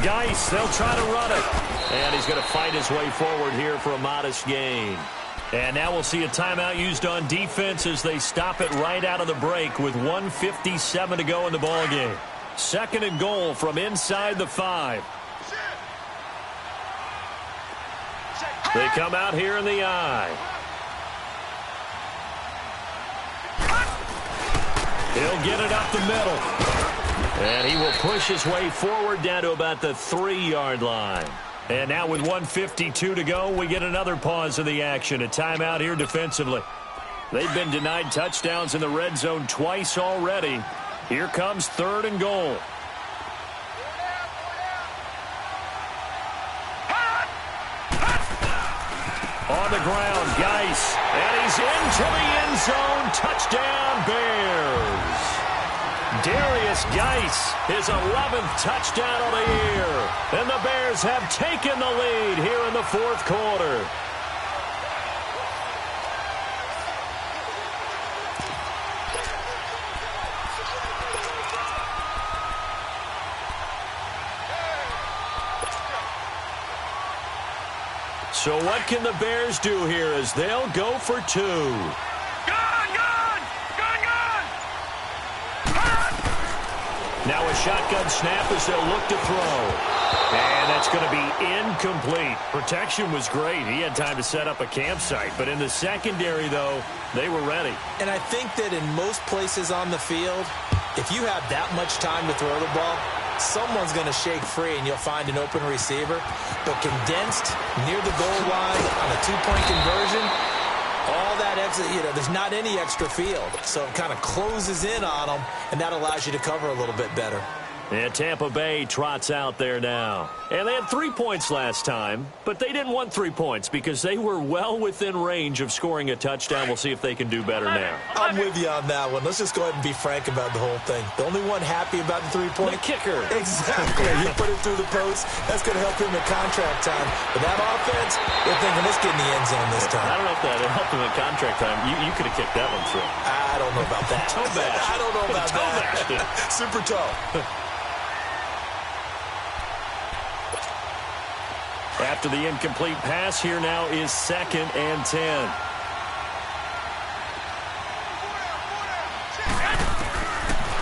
Geis, they'll try to run it. And he's going to fight his way forward here for a modest gain. And now we'll see a timeout used on defense as they stop it right out of the break with 1:57 to go in the ballgame. Second and goal from inside the 5. They come out here in the I. He'll get it up the middle. And he will push his way forward down to about the 3-yard line. And now with 1:52 to go, we get another pause of the action. A timeout here defensively. They've been denied touchdowns in the red zone twice already. Here comes third and goal. On the ground, Geis. And he's into the end zone. Touchdown, Bears. Darius Geis, his 11th touchdown of the year. And the Bears have taken the lead here in the fourth quarter. So what can the Bears do here as they'll go for 2? Now a shotgun snap as they'll look to throw. And that's going to be incomplete. Protection was great. He had time to set up a campsite. But in the secondary, though, they were ready. And I think that in most places on the field, if you have that much time to throw the ball, someone's going to shake free and you'll find an open receiver. But condensed near the goal line on a 2-point conversion, all that extra, there's not any extra field. So it kind of closes in on them, and that allows you to cover a little bit better. And Tampa Bay trots out there now. And they had 3 points last time, but they didn't want 3 points because they were well within range of scoring a touchdown. We'll see if they can do better now. I'm with you on that one. Let's just go ahead and be frank about the whole thing. The only one happy about the 3-point. The kicker. Exactly. You put it through the post. That's going to help him in contract time. But that offense, they're thinking, let's get in the end zone this time. I don't know if that helped him in contract time. You could have kicked that one through. I don't know about that. Toe bash. I don't know about that. Super toe. After the incomplete pass, here now is 2nd and 10.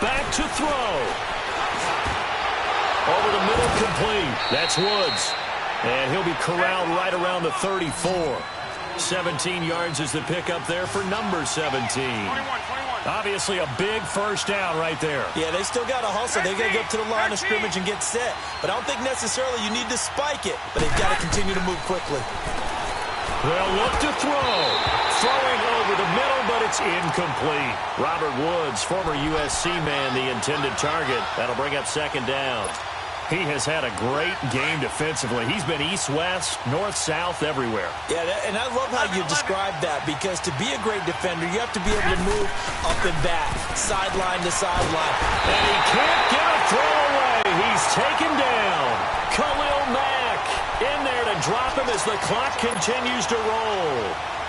Back to throw. Over the middle, complete. That's Woods. And he'll be corralled right around the 34. 17 yards is the pickup there for number 17. 21. Obviously a big first down right there. Yeah, they still got to hustle. They got to get to the line of scrimmage and get set. But I don't think necessarily you need to spike it, but they've got to continue to move quickly. They'll look to throw. Throwing over the middle, but it's incomplete. Robert Woods, former USC man, the intended target. That'll bring up second down. He has had a great game defensively. He's been east-west, north-south, everywhere. Yeah, and I love how you described that, because to be a great defender, you have to be able to move up and back, sideline to sideline. And he can't get a throw away. He's taken down. Khalil Mack in there to drop him as the clock continues to roll.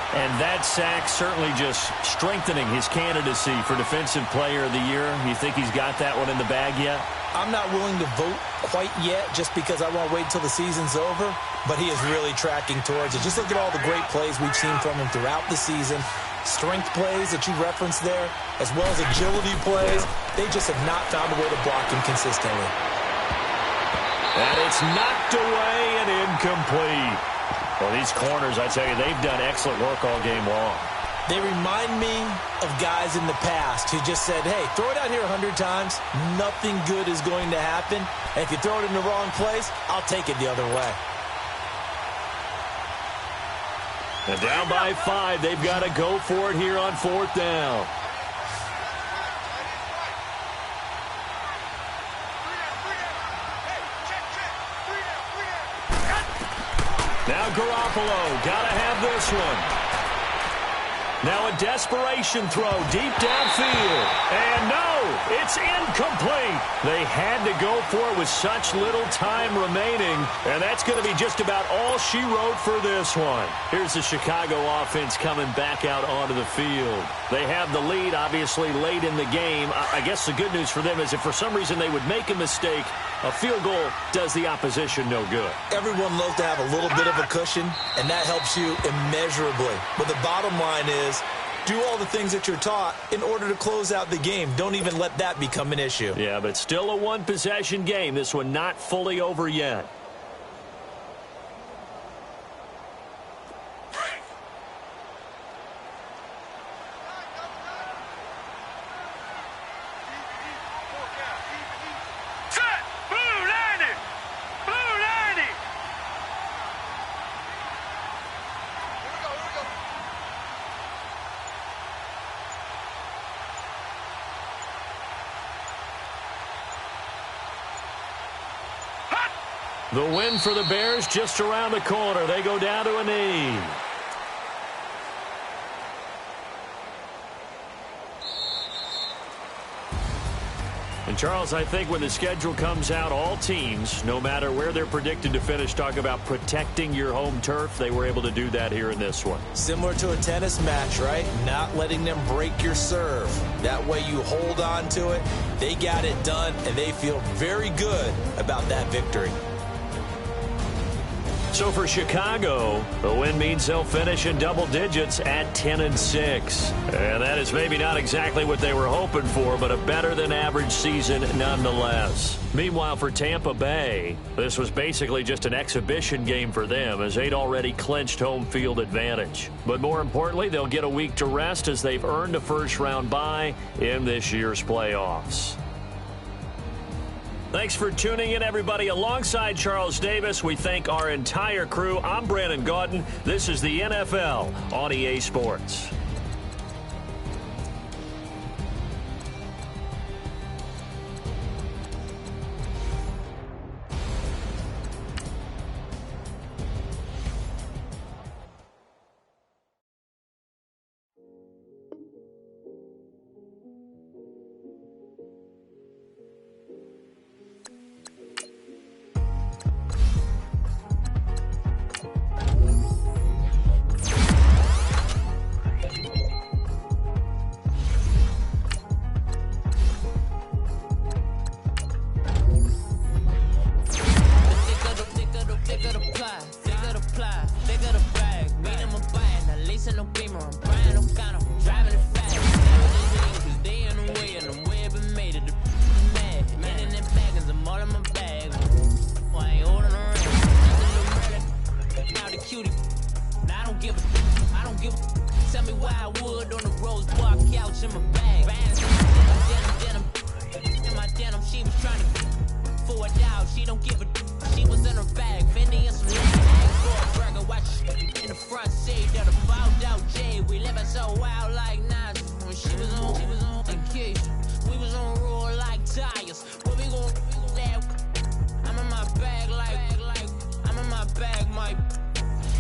And that sack certainly just strengthening his candidacy for Defensive Player of the Year. You think he's got that one in the bag yet? I'm not willing to vote quite yet just because I want to wait until the season's over, but he is really tracking towards it. Just look at all the great plays we've seen from him throughout the season. Strength plays that you referenced there, as well as agility plays. They just have not found a way to block him consistently. And it's knocked away and incomplete. Well, these corners, I tell you, they've done excellent work all game long. They remind me of guys in the past who just said, hey, throw it out here 100 times. Nothing good is going to happen. And if you throw it in the wrong place, I'll take it the other way. And down by 5, they've got to go for it here on fourth down. Now Garoppolo, got to have this one. Now a desperation throw deep downfield. And no, it's incomplete. They had to go for it with such little time remaining. And that's going to be just about all she wrote for this one. Here's the Chicago offense coming back out onto the field. They have the lead, obviously, late in the game. I guess the good news for them is if for some reason they would make a mistake, a field goal does the opposition no good. Everyone loves to have a little bit of a cushion, and that helps you immeasurably. But the bottom line is, do all the things that you're taught in order to close out the game. Don't even let that become an issue. Yeah, but it's still a one-possession game. This one not fully over yet. The win for the Bears just around the corner. They go down to a knee. And, Charles, I think when the schedule comes out, all teams, no matter where they're predicted to finish, talk about protecting your home turf. They were able to do that here in this one. Similar to a tennis match, right? Not letting them break your serve. That way you hold on to it. They got it done, and they feel very good about that victory. So for Chicago, the win means they'll finish in double digits at 10-6. And that is maybe not exactly what they were hoping for, but a better than average season nonetheless. Meanwhile, for Tampa Bay, this was basically just an exhibition game for them as they'd already clinched home field advantage. But more importantly, they'll get a week to rest as they've earned a first-round bye in this year's playoffs. Thanks for tuning in, everybody. Alongside Charles Davis, we thank our entire crew. I'm Brandon Gaudin. This is the NFL on EA Sports. Wildwood on the rose bar couch in my bag. Denim, in my denim, she was trying to for a doubt. She don't give a. She was in her bag, Fendi and some legs for a burger. Watch in the front seat of the fouled out J. We living so wild like Nas. When she was on vacation, we was on roll like tires. What we gon' that? I'm in my bag like I'm in my bag, Mike.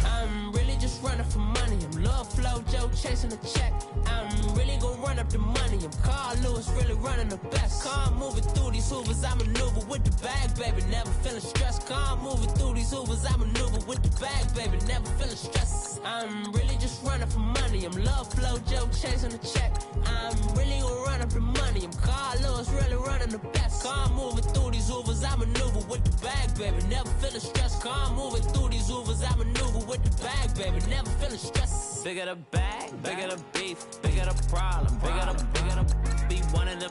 I'm really just running for money. I'm Love Flow Joe chasing a check. I'm really gon' run up the money. I'm Carl Lewis, really running the best. Car moving through these Hoovers, I maneuver with the bag, baby. Never feeling stressed. Car moving through these Hoovers, I maneuver with the bag, baby. Never feeling stressed. I'm really just running for money. I'm Love Flow Joe chasing a check. I'm really gon' run up the money. I'm Carl Lewis, really running the best. Car moving through these Hoovers, I maneuver with the bag, baby. Never feeling stressed. Car moving through these Hoovers, I maneuver with the bag, baby. Never feeling stressed. Bigger the bag, bigger the beef, bigger the problem, bigger the be one of the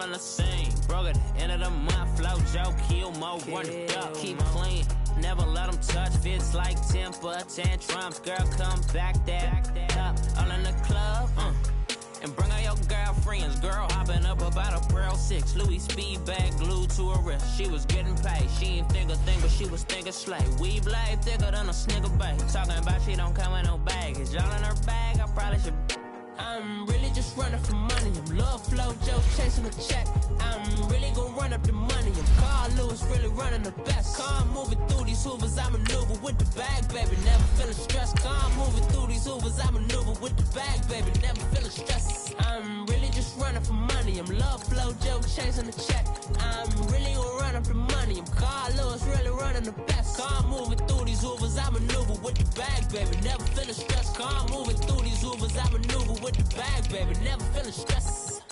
all in the same. Broke at the end of the month, Flow Joe, kill more, run it up, keep clean. Never let them touch, fits like temper tantrums. Girl, come back that up, all in the club, and bring out your girlfriends. Girl hopping up about a Pearl 6 Louis speed bag glued to her wrist. She was getting paid, she ain't think a thing, but she was thinking slay. We blade thicker than a Snicker bag. Talking about she don't come with no baggage. Y'all in her bag, I probably should. I'm really just running for money. I'm Love Flow Joe chasing a check. I'm really gon' run up the money. I'm Carl Lewis, really running the best. Car moving through these Hoovers, I maneuver with the bag, baby. Never feeling stressed. Car moving through these Hoovers, I maneuver with the bag, baby. Never feeling stressed. I'm really just running for money. I'm Love Flow Joe chasing a check. I'm really gon' run up the money. I'm Carl Lewis, really running the best. Car moving through these Hoovers, I maneuver with the bag, baby. Never feeling stressed. Car moving through these Hoovers, I maneuver with the bag, baby. Never feeling stressed.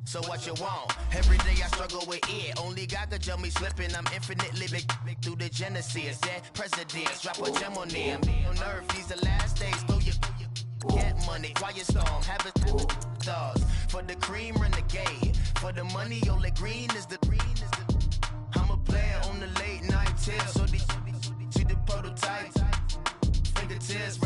So what you want? Every day I struggle with it. Only God could tell me slipping. I'm infinitely big through the Genesis. Dead presidents, drop a gem on them. On earth, these the last days. Throw your get money, quiet storm, have it stars. For the cream, renegade. For the money, only green is the I'm a player on the late night tips. So these see the prototype. Fingertips.